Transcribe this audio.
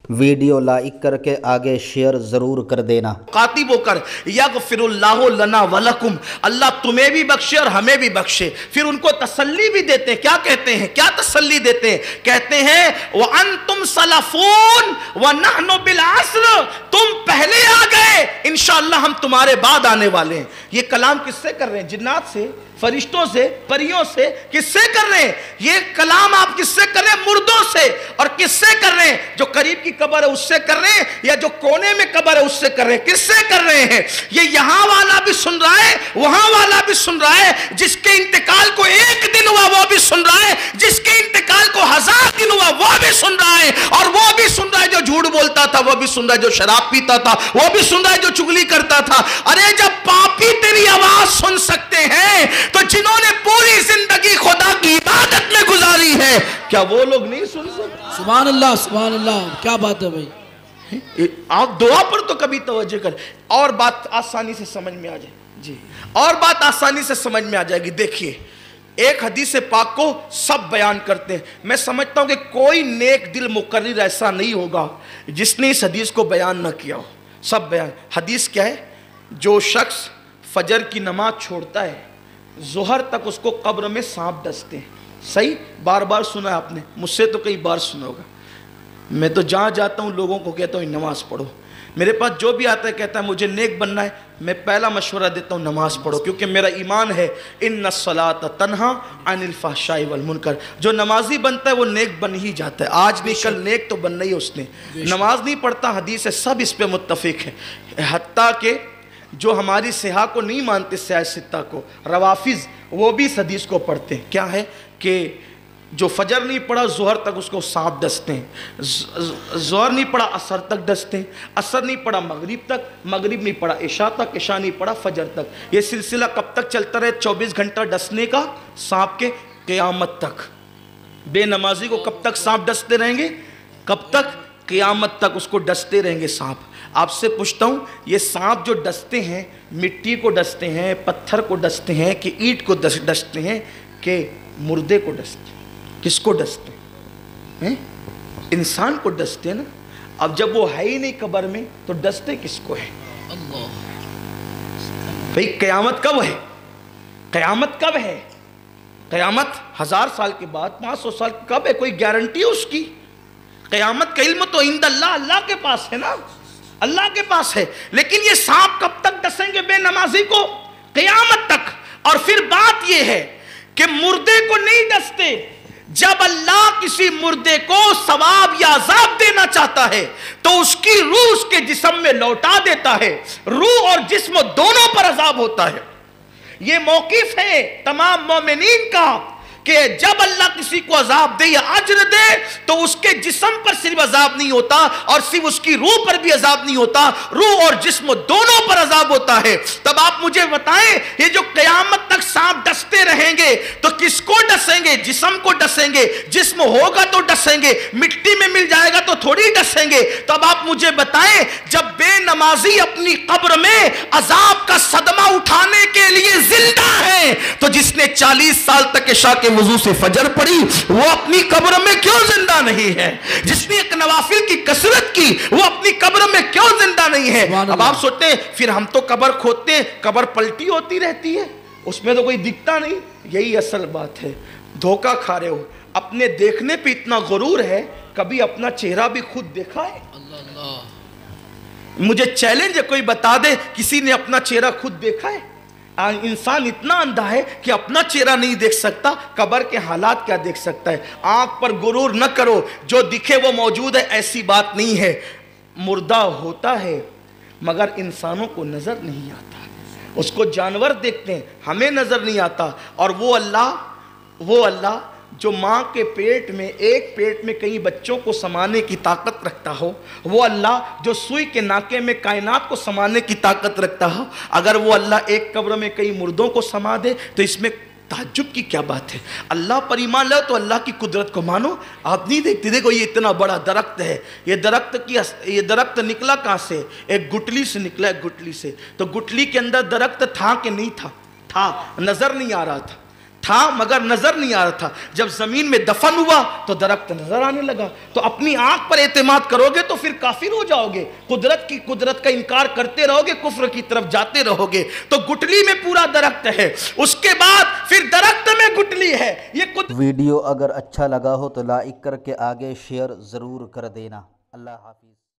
Video like करके आगे share ज़रूर कर देना। कातिब होकर यगफिरुल्लाहु लना वलकुम, अल्लाह तुम्हें भी बख्शे और हमें भी बख्शे। फिर उनको तसल्ली भी देते हैं। क्या कहते हैं, क्या तसल्ली देते हैं? कहते हैं व अंतुम सलफून व नहनु बिल अस्र, तुम पहले आ गए, इंशाअल्लाह हम तुम्हारे बाद आने वाले हैं। ये कलाम किससे कर रहे हैं? जिन्नात से, फरिश्तों से, परियों से? किससे कर रहे हैं ये कलाम? आप किससे कर रहे हैं? मुर्दों से। और किससे कर रहे हैं? जो करीब की कब्र है उससे कर रहे हैं, या जो कोने में कब्र है उससे कर रहे हैं? किससे कर रहे हैं? ये यहां वाला भी सुन रहा है, वहां वाला भी सुन रहा है। जिसके इंतकाल को 1 दिन हुआ वो भी सुन रहा है, जिसके इंतकाल को 1000 दिन हुआ वो भी सुन रहा है, और वो भी सुन रहा है जो झूठ बोलता था, वो भी सुन रहा है जो शराब पीता था, वो भी सुन रहा है जो चुगली करता था। अरे जब पापी तेरी आवाज सुन सकते हैं तो जिन्होंने पूरी जिंदगी खुदा की इबादत में गुजारी है, क्या वो लोग नहीं सुन सकते? सुभान अल्लाह, सुभान अल्लाह, क्या बात है भाई। आप दुआ पर तो कभी तवज्जो कर, और बात आसानी से समझ में आ जाए जी, और बात आसानी से समझ में आ जाएगी। देखिए, एक हदीस पाक को सब बयान करते हैं। मैं समझता हूं कि कोई नेक दिल मुकर्रिर ऐसा नहीं होगा जिसने इस हदीस को बयान न किया हो। सब बयान। हदीस क्या है? जो शख्स फजर की नमाज छोड़ता है, जोहर तक उसको कब्र में सांप डसते हैं। सही? बार बार सुना है आपने, मुझसे तो कई बार सुना होगा। मैं तो जहाँ जाता हूँ लोगों को कहता हूँ नमाज पढ़ो। मेरे पास जो भी आता है कहता है मुझे नेक बनना है, मैं पहला मशवरा देता हूँ नमाज पढ़ो, क्योंकि मेरा ईमान है इन्नस्सलात तन्हा अनिल फहशाई वल मुनकर। जो नमाजी बनता है वो नेक बन ही जाता है। आज नहीं कल नेक तो बनना ही उसने। नमाज नहीं पढ़ता, हदीस है, सब इस पे मुत्तफिक है। हत्ता के जो हमारी सिहा को नहीं मानते, सियासत्ता को, रवाफिज, वो भी इस हदीस को पढ़ते हैं। क्या है कि जो फजर नहीं पढ़ा जोहर तक उसको सांप डसते हैं, जोहर नहीं पढ़ा असर तक डसते हैं, असर नहीं पढ़ा मगरिब तक, मगरिब नहीं पढ़ा इशा तक, इशा नहीं पढ़ा फजर तक। ये सिलसिला कब तक चलता रहे? 24 घंटा डसने का सांप के, क़यामत तक। बेनमाजी को कब तक सांप डसते रहेंगे? कब तक? क़यामत तक उसको डसते रहेंगे सांप। आपसे पूछता हूँ, ये सांप जो डसते हैं, मिट्टी को डसते हैं, पत्थर को डसते हैं, कि ईंट को डसते हैं, कि मुर्दे को डसते हैं? किसको डसते हैं? इंसान को डसते हैं ना। अब जब वो है ही नहीं कब्र में तो डसते किसको है? भाई क़यामत कब है? क़यामत कब है? क़यामत 1000 साल के बाद, 500 साल कब है? कोई गारंटी है उसकी? क़यामत का इल्म तो इंदल्लाह, अल्लाह के पास है ना, अल्लाह के पास है। लेकिन ये सांप कब तक डसेंगे बेनमाजी को? क़यामत तक। और फिर बात ये है कि मुर्दे को नहीं डसते। जब अल्लाह किसी मुर्दे को सवाब या अजाब देना चाहता है तो उसकी रूह उसके जिस्म में लौटा देता है। रूह और जिस्म दोनों पर अजाब होता है। यह मौकिफ है तमाम मोमिनीन का कि जब अल्लाह किसी को अजाब दे या अज्र दे तो उसके जिस्म पर सिर्फ अजाब नहीं होता और सिर्फ उसकी रूह पर भी अजाब नहीं होता, रूह और जिस्म दोनों पर अजाब होता है। तब आप मुझे बताएं, ये जो क़यामत तक सांप डसते रहेंगे तो किसको डसेंगे? जिस्म को डसेंगे। जिस्म होगा तो डसेंगे, मिट्टी में मिल जाएगा तो थोड़ी डसेंगे। तब आप मुझे बताएं, जब बेनमाजी अपनी कब्र में अजाब का सदमा उठाने के लिए जिंदा है तो जिसने 40 साल तक इशा के वजू से फजर पड़ी वो अपनी कब्र में क्यों जिंदा नहीं है? जिसने एक नवाफिल की कसरत की वो अपनी कब्र में क्यों जिंदा नहीं है? अब आप सोचते हैं फिर हम तो कब्र खोदते हैं, कब्र पलटी होती रहती है, उसमें तो कोई दिखता नहीं। यही असल बात है। धोखा खा रहे हो। अपने देखने पे इतना गुरूर है, कभी अपना चेहरा भी खुद देखा है? मुझे चैलेंज है, कोई बता दे किसी ने अपना चेहरा खुद देखा है? इंसान इतना अंधा है कि अपना चेहरा नहीं देख सकता, कब्र के हालात क्या देख सकता है? आंख पर गुरूर न करो, जो दिखे वो मौजूद है, ऐसी बात नहीं है। मुर्दा होता है मगर इंसानों को नजर नहीं आता, उसको जानवर देखते हैं, हमें नजर नहीं आता। और वो अल्लाह जो माँ के पेट में, एक पेट में कई बच्चों को समाने की ताकत रखता हो, वो अल्लाह जो सुई के नाके में कायनात को समाने की ताकत रखता हो, अगर वो अल्लाह एक कब्र में कई मुर्दों को समा दे तो इसमें ताज्जुब की क्या बात है? अल्लाह पर ईमान लाओ तो अल्लाह की कुदरत को मानो। आप नहीं देखते? देखो ये इतना बड़ा दरख्त है, ये दरख्त निकला कहाँ से? एक गुटली से निकला, एक गुटली से। तो गुटली के अंदर दरख्त था कि नहीं था? था, नजर नहीं आ रहा था। تھا مگر نظر نہیں آ رہا تھا. جب زمین میں دفن ہوا تو درخت نظر آنے لگا. تو اپنی آنکھ پر اعتماد کرو گے تو پھر کافر ہو جاؤ گے. قدرت کا انکار کرتے رہو گے, کفر کی طرف جاتے رہو گے. تو گٹلی میں پورا درخت ہے, اس کے بعد پھر درخت میں گٹلی ہے. یہ ویڈیو اگر اچھا لگا ہو تو لائک کر کے آگے شیئر ضرور کر دینا. اللہ حافظ.